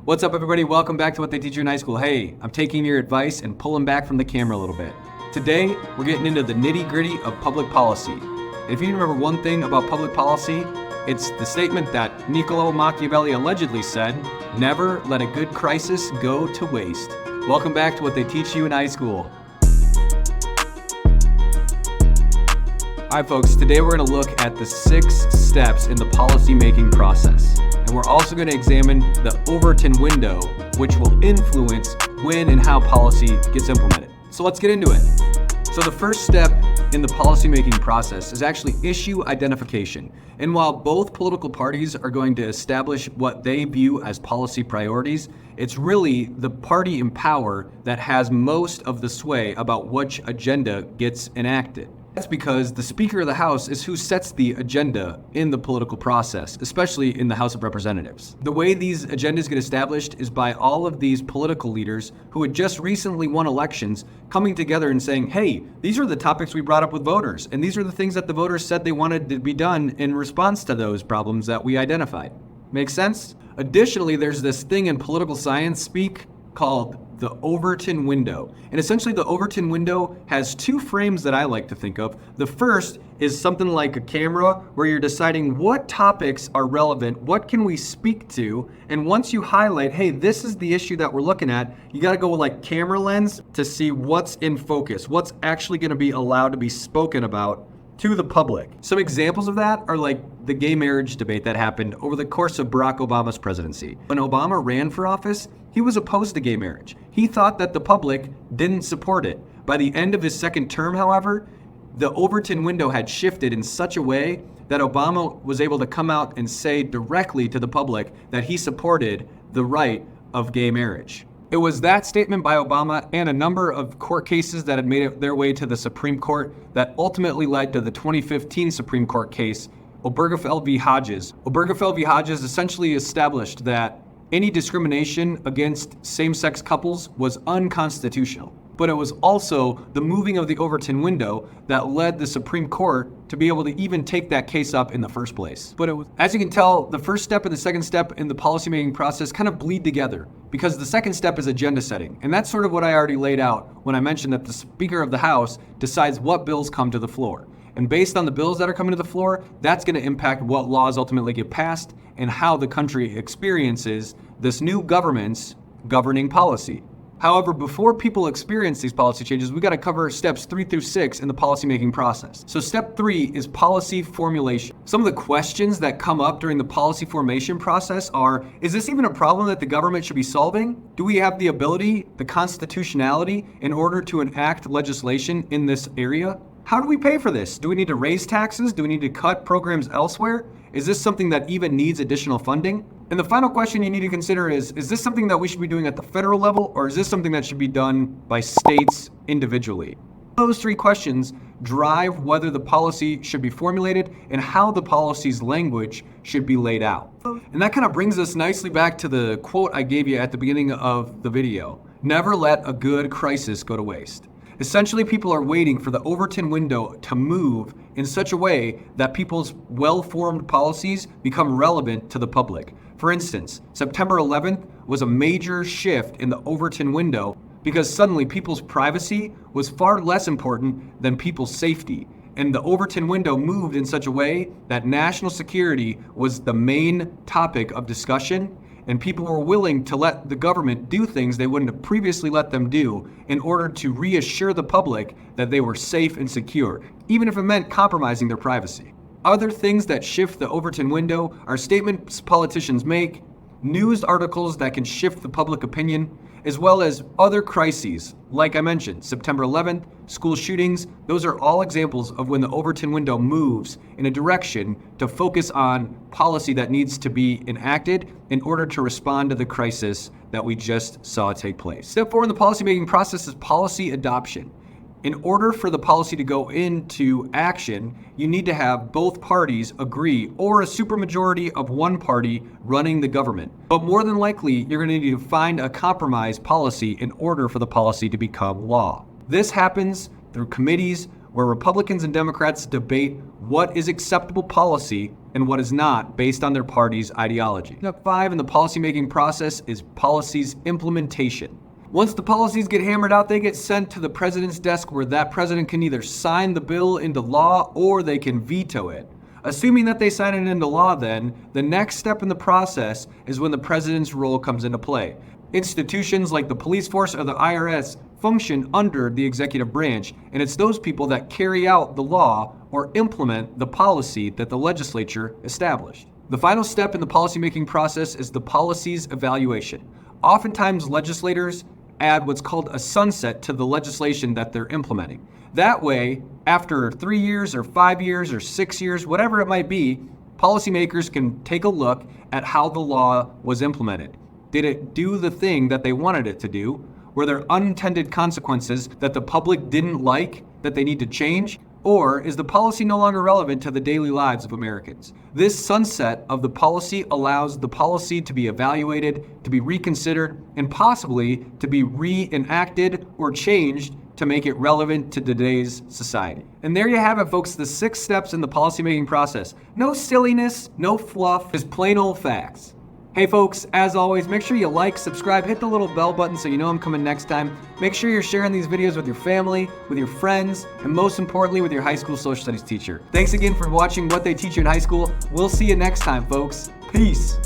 What's up, everybody? Welcome back to What They Teach You in High School. Hey, I'm taking your advice and pulling back from the camera a little bit. Today, we're getting into the nitty-gritty of public policy. And if you remember one thing about public policy, it's the statement that Niccolo Machiavelli allegedly said, "Never let a good crisis go to waste." Welcome back to What They Teach You in High School. All right, folks, today we're going to look at the 6 steps in the policy-making process. And we're also going to examine the Overton window, which will influence when and how policy gets implemented. So let's get into it. So the first step in the policymaking process is actually issue identification. And while both political parties are going to establish what they view as policy priorities, it's really the party in power that has most of the sway about which agenda gets enacted. That's because the Speaker of the House is who sets the agenda in the political process, especially in the House of Representatives. The way these agendas get established is by all of these political leaders who had just recently won elections coming together and saying, hey, these are the topics we brought up with voters, and these are the things that the voters said they wanted to be done in response to those problems that we identified. Make sense? Additionally, there's this thing in political science speak called the Overton window. And essentially the Overton window has 2 frames that I like to think of. The first is something like a camera where you're deciding what topics are relevant, what can we speak to, and once you highlight, hey, this is the issue that we're looking at, you gotta go with like camera lens to see what's in focus, what's actually gonna be allowed to be spoken about to the public. Some examples of that are like the gay marriage debate that happened over the course of Barack Obama's presidency. When Obama ran for office, he was opposed to gay marriage. He thought that the public didn't support it. By the end of his second term, however, the Overton window had shifted in such a way that Obama was able to come out and say directly to the public that he supported the right of gay marriage. It was that statement by Obama and a number of court cases that had made it their way to the Supreme Court that ultimately led to the 2015 Supreme Court case, Obergefell v. Hodges. Obergefell v. Hodges essentially established that any discrimination against same-sex couples was unconstitutional. But it was also the moving of the Overton window that led the Supreme Court to be able to even take that case up in the first place. But as you can tell, the first step and the second step in the policymaking process kind of bleed together because the second step is agenda setting. And that's sort of what I already laid out when I mentioned that the Speaker of the House decides what bills come to the floor. And based on the bills that are coming to the floor, that's going to impact what laws ultimately get passed and how the country experiences this new government's governing policy. However, before people experience these policy changes, we got to cover steps 3 through 6 in the policymaking process. So step 3 is policy formulation. Some of the questions that come up during the policy formation process are, is this even a problem that the government should be solving? Do we have the ability, the constitutionality, in order to enact legislation in this area? How do we pay for this? Do we need to raise taxes? Do we need to cut programs elsewhere? Is this something that even needs additional funding? And the final question you need to consider is this something that we should be doing at the federal level, or is this something that should be done by states individually? Those 3 questions drive whether the policy should be formulated and how the policy's language should be laid out. And that kind of brings us nicely back to the quote I gave you at the beginning of the video. Never let a good crisis go to waste. Essentially, people are waiting for the Overton window to move in such a way that people's well-formed policies become relevant to the public. For instance, September 11th was a major shift in the Overton window because suddenly people's privacy was far less important than people's safety. And the Overton window moved in such a way that national security was the main topic of discussion, and people were willing to let the government do things they wouldn't have previously let them do in order to reassure the public that they were safe and secure, even if it meant compromising their privacy. Other things that shift the Overton window are statements politicians make, news articles that can shift the public opinion, as well as other crises. Like I mentioned, September 11th, school shootings, those are all examples of when the Overton window moves in a direction to focus on policy that needs to be enacted in order to respond to the crisis that we just saw take place. Step 4 in the policymaking process is policy adoption. In order for the policy to go into action, you need to have both parties agree or a supermajority of one party running the government. But more than likely, you're going to need to find a compromise policy in order for the policy to become law. This happens through committees where Republicans and Democrats debate what is acceptable policy and what is not based on their party's ideology. Step 5 in the policymaking process is policies implementation. Once the policies get hammered out, they get sent to the president's desk where that president can either sign the bill into law or they can veto it. Assuming that they sign it into law, then, the next step in the process is when the president's role comes into play. Institutions like the police force or the IRS function under the executive branch, and it's those people that carry out the law or implement the policy that the legislature established. The final step in the policymaking process is the policy's evaluation. Oftentimes, legislators add what's called a sunset to the legislation that they're implementing. That way, after 3 years or 5 years or 6 years, whatever it might be, policymakers can take a look at how the law was implemented. Did it do the thing that they wanted it to do? Were there unintended consequences that the public didn't like that they need to change? Or is the policy no longer relevant to the daily lives of Americans? This sunset of the policy allows the policy to be evaluated, to be reconsidered, and possibly to be reenacted or changed to make it relevant to today's society. And there you have it, folks, the 6 steps in the policymaking process. No silliness, no fluff, just plain old facts. Hey folks, as always, make sure you like, subscribe, hit the little bell button so you know I'm coming next time. Make sure you're sharing these videos with your family, with your friends, and most importantly with your high school social studies teacher. Thanks again for watching What They Teach You in High School. We'll see you next time, folks. Peace.